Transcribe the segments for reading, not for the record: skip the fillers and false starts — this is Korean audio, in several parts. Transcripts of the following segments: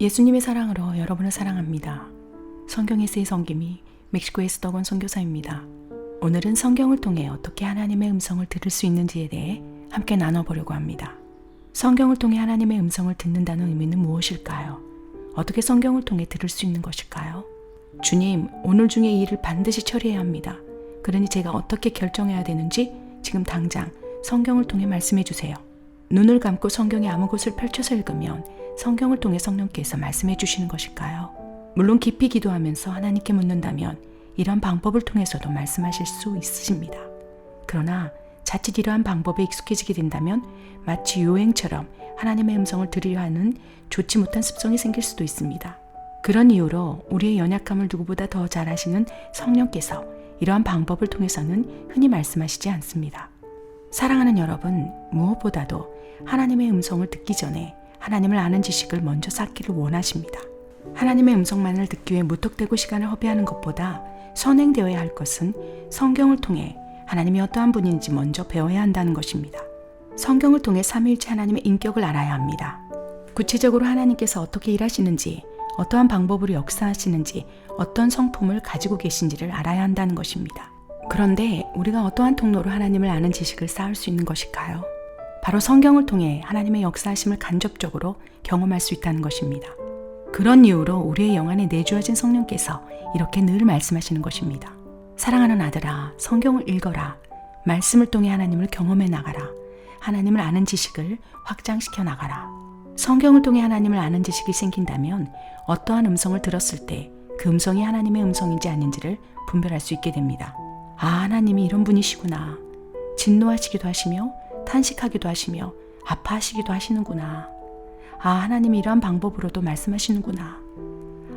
예수님의 사랑으로 여러분을 사랑합니다. 성경에서의 성김이 멕시코에서 떡원 선교사입니다. 오늘은 성경을 통해 어떻게 하나님의 음성을 들을 수 있는지에 대해 함께 나눠보려고 합니다. 성경을 통해 하나님의 음성을 듣는다는 의미는 무엇일까요? 어떻게 성경을 통해 들을 수 있는 것일까요? 주님, 오늘 중에 이 일을 반드시 처리해야 합니다. 그러니 제가 어떻게 결정해야 되는지 지금 당장 성경을 통해 말씀해 주세요. 눈을 감고 성경의 아무 곳을 펼쳐서 읽으면 성경을 통해 성령께서 말씀해 주시는 것일까요? 물론 깊이 기도하면서 하나님께 묻는다면 이런 방법을 통해서도 말씀하실 수 있으십니다. 그러나 자칫 이러한 방법에 익숙해지게 된다면 마치 요행처럼 하나님의 음성을 들으려 하는 좋지 못한 습성이 생길 수도 있습니다. 그런 이유로 우리의 연약함을 누구보다 더 잘 아시는 성령께서 이러한 방법을 통해서는 흔히 말씀하시지 않습니다. 사랑하는 여러분, 무엇보다도 하나님의 음성을 듣기 전에 하나님을 아는 지식을 먼저 쌓기를 원하십니다. 하나님의 음성만을 듣기 위해 무턱대고 시간을 허비하는 것보다 선행되어야 할 것은 성경을 통해 하나님이 어떠한 분인지 먼저 배워야 한다는 것입니다. 성경을 통해 삼위일체 하나님의 인격을 알아야 합니다. 구체적으로 하나님께서 어떻게 일하시는지, 어떠한 방법으로 역사하시는지, 어떤 성품을 가지고 계신지를 알아야 한다는 것입니다. 그런데 우리가 어떠한 통로로 하나님을 아는 지식을 쌓을 수 있는 것일까요? 바로 성경을 통해 하나님의 역사하심을 간접적으로 경험할 수 있다는 것입니다. 그런 이유로 우리의 영안에 내주어진 성령께서 이렇게 늘 말씀하시는 것입니다. 사랑하는 아들아, 성경을 읽어라. 말씀을 통해 하나님을 경험해 나가라. 하나님을 아는 지식을 확장시켜 나가라. 성경을 통해 하나님을 아는 지식이 생긴다면 어떠한 음성을 들었을 때 그 음성이 하나님의 음성인지 아닌지를 분별할 수 있게 됩니다. 아, 하나님이 이런 분이시구나. 진노하시기도 하시며 탄식하기도 하시며 아파하시기도 하시는구나. 아, 하나님이 이러한 방법으로도 말씀하시는구나.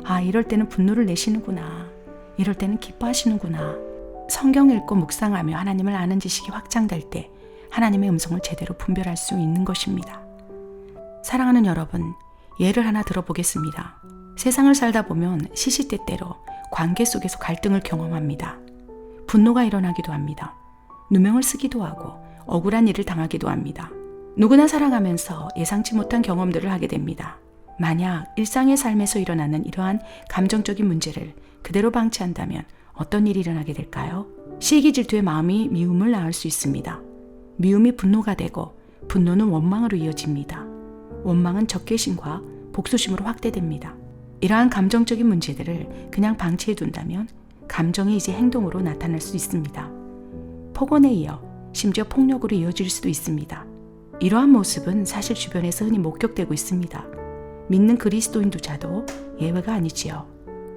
아, 이럴 때는 분노를 내시는구나. 이럴 때는 기뻐하시는구나. 성경 읽고 묵상하며 하나님을 아는 지식이 확장될 때 하나님의 음성을 제대로 분별할 수 있는 것입니다. 사랑하는 여러분, 예를 하나 들어보겠습니다. 세상을 살다 보면 시시때때로 관계 속에서 갈등을 경험합니다. 분노가 일어나기도 합니다. 누명을 쓰기도 하고 억울한 일을 당하기도 합니다. 누구나 살아가면서 예상치 못한 경험들을 하게 됩니다. 만약 일상의 삶에서 일어나는 이러한 감정적인 문제를 그대로 방치한다면 어떤 일이 일어나게 될까요? 시기 질투의 마음이 미움을 낳을 수 있습니다. 미움이 분노가 되고 분노는 원망으로 이어집니다. 원망은 적개심과 복수심으로 확대됩니다. 이러한 감정적인 문제들을 그냥 방치해 둔다면 감정이 이제 행동으로 나타날 수 있습니다. 폭언에 이어 심지어 폭력으로 이어질 수도 있습니다. 이러한 모습은 사실 주변에서 흔히 목격되고 있습니다. 믿는 그리스도인조차도 예외가 아니지요.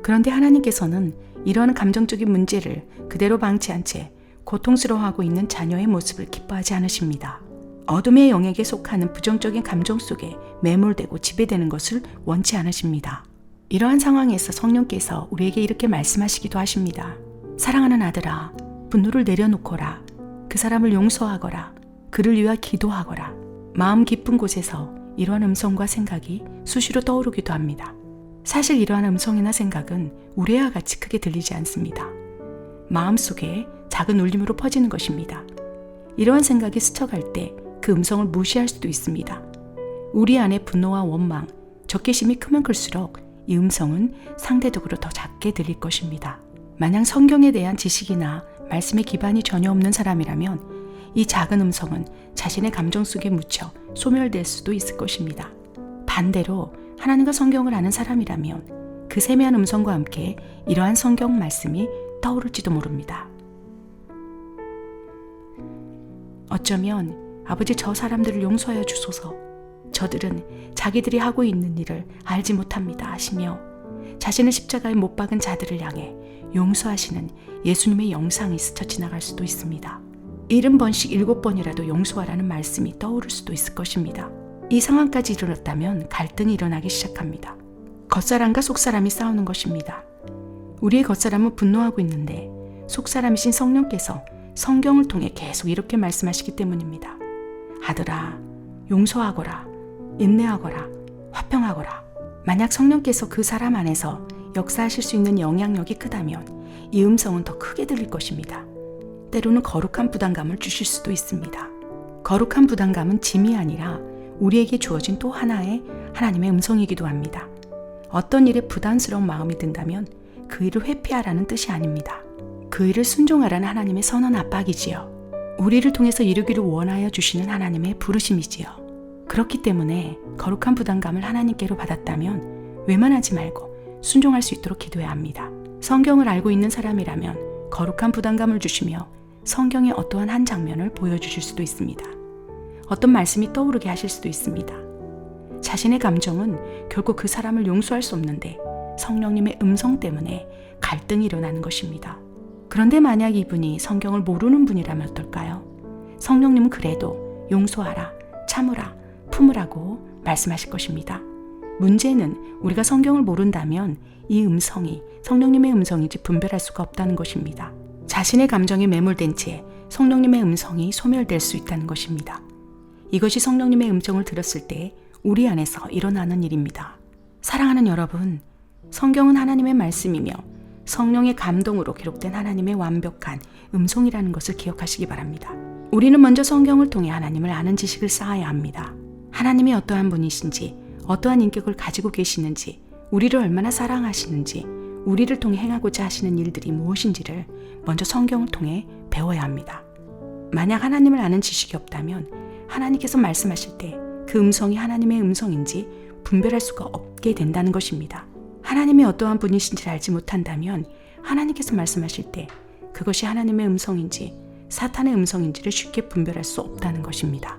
그런데 하나님께서는 이러한 감정적인 문제를 그대로 방치한 채 고통스러워하고 있는 자녀의 모습을 기뻐하지 않으십니다. 어둠의 영역에 속하는 부정적인 감정 속에 매몰되고 지배되는 것을 원치 않으십니다. 이러한 상황에서 성령께서 우리에게 이렇게 말씀하시기도 하십니다. 사랑하는 아들아, 분노를 내려놓거라. 그 사람을 용서하거라. 그를 위하여 기도하거라. 마음 깊은 곳에서 이러한 음성과 생각이 수시로 떠오르기도 합니다. 사실 이러한 음성이나 생각은 우레와 같이 크게 들리지 않습니다. 마음속에 작은 울림으로 퍼지는 것입니다. 이러한 생각이 스쳐갈 때 그 음성을 무시할 수도 있습니다. 우리 안에 분노와 원망, 적개심이 크면 클수록 이 음성은 상대적으로 더 작게 들릴 것입니다. 만약 성경에 대한 지식이나 말씀의 기반이 전혀 없는 사람이라면 이 작은 음성은 자신의 감정 속에 묻혀 소멸될 수도 있을 것입니다. 반대로 하나님과 성경을 아는 사람이라면 그 세미한 음성과 함께 이러한 성경 말씀이 떠오를지도 모릅니다. 어쩌면 아버지, 저 사람들을 용서하여 주소서. 저들은 자기들이 하고 있는 일을 알지 못합니다 하시며 자신의 십자가에 못 박은 자들을 향해 용서하시는 예수님의 영상이 스쳐 지나갈 수도 있습니다. 70번씩 7번이라도 용서하라는 말씀이 떠오를 수도 있을 것입니다. 이 상황까지 이르렀다면 갈등이 일어나기 시작합니다. 겉사람과 속사람이 싸우는 것입니다. 우리의 겉사람은 분노하고 있는데 속사람이신 성령께서 성경을 통해 계속 이렇게 말씀하시기 때문입니다. 아들아, 용서하거라. 인내하거라. 화평하거라. 만약 성령께서 그 사람 안에서 역사하실 수 있는 영향력이 크다면 이 음성은 더 크게 들릴 것입니다. 때로는 거룩한 부담감을 주실 수도 있습니다. 거룩한 부담감은 짐이 아니라 우리에게 주어진 또 하나의 하나님의 음성이기도 합니다. 어떤 일에 부담스러운 마음이 든다면 그 일을 회피하라는 뜻이 아닙니다. 그 일을 순종하라는 하나님의 선언 압박이지요. 우리를 통해서 이루기를 원하여 주시는 하나님의 부르심이지요. 그렇기 때문에 거룩한 부담감을 하나님께로 받았다면 외면하지 말고 순종할 수 있도록 기도해야 합니다. 성경을 알고 있는 사람이라면 거룩한 부담감을 주시며 성경의 어떠한 한 장면을 보여주실 수도 있습니다. 어떤 말씀이 떠오르게 하실 수도 있습니다. 자신의 감정은 결코 그 사람을 용서할 수 없는데 성령님의 음성 때문에 갈등이 일어나는 것입니다. 그런데 만약 이분이 성경을 모르는 분이라면 어떨까요? 성령님은 그래도 용서하라, 참으라, 품으라고 말씀하실 것입니다. 문제는 우리가 성경을 모른다면 이 음성이 성령님의 음성인지 분별할 수가 없다는 것입니다. 자신의 감정에 매몰된 채 성령님의 음성이 소멸될 수 있다는 것입니다. 이것이 성령님의 음성을 들었을 때 우리 안에서 일어나는 일입니다. 사랑하는 여러분, 성경은 하나님의 말씀이며 성령의 감동으로 기록된 하나님의 완벽한 음성이라는 것을 기억하시기 바랍니다. 우리는 먼저 성경을 통해 하나님을 아는 지식을 쌓아야 합니다. 하나님이 어떠한 분이신지, 어떠한 인격을 가지고 계시는지, 우리를 얼마나 사랑하시는지, 우리를 통해 행하고자 하시는 일들이 무엇인지를 먼저 성경을 통해 배워야 합니다. 만약 하나님을 아는 지식이 없다면 하나님께서 말씀하실 때 그 음성이 하나님의 음성인지 분별할 수가 없게 된다는 것입니다. 하나님이 어떠한 분이신지를 알지 못한다면 하나님께서 말씀하실 때 그것이 하나님의 음성인지 사탄의 음성인지를 쉽게 분별할 수 없다는 것입니다.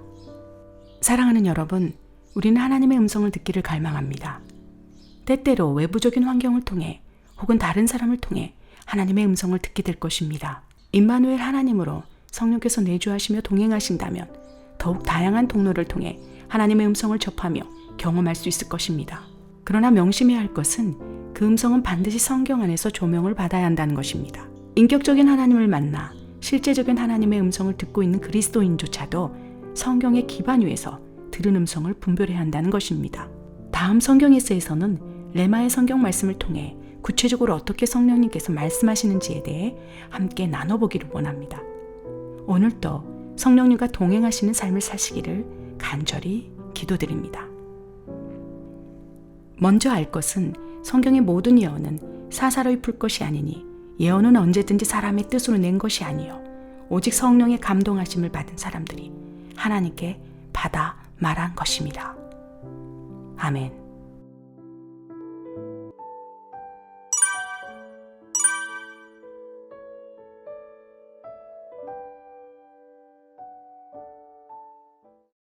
사랑하는 여러분, 우리는 하나님의 음성을 듣기를 갈망합니다. 때때로 외부적인 환경을 통해 혹은 다른 사람을 통해 하나님의 음성을 듣게 될 것입니다. 임마누엘 하나님으로 성령께서 내주하시며 동행하신다면 더욱 다양한 통로를 통해 하나님의 음성을 접하며 경험할 수 있을 것입니다. 그러나 명심해야 할 것은 그 음성은 반드시 성경 안에서 조명을 받아야 한다는 것입니다. 인격적인 하나님을 만나 실제적인 하나님의 음성을 듣고 있는 그리스도인조차도 성경의 기반 위에서 들은 음성을 분별해야 한다는 것입니다. 다음 성경 에세이에서는 레마의 성경 말씀을 통해 구체적으로 어떻게 성령님께서 말씀하시는지에 대해 함께 나눠보기를 원합니다. 오늘도 성령님과 동행하시는 삶을 사시기를 간절히 기도드립니다. 먼저 알 것은 성경의 모든 예언은 사사로이 풀 것이 아니니 예언은 언제든지 사람의 뜻으로 낸 것이 아니요 오직 성령의 감동하심을 받은 사람들이 하나님께 받아 말한 것입니다. 아멘.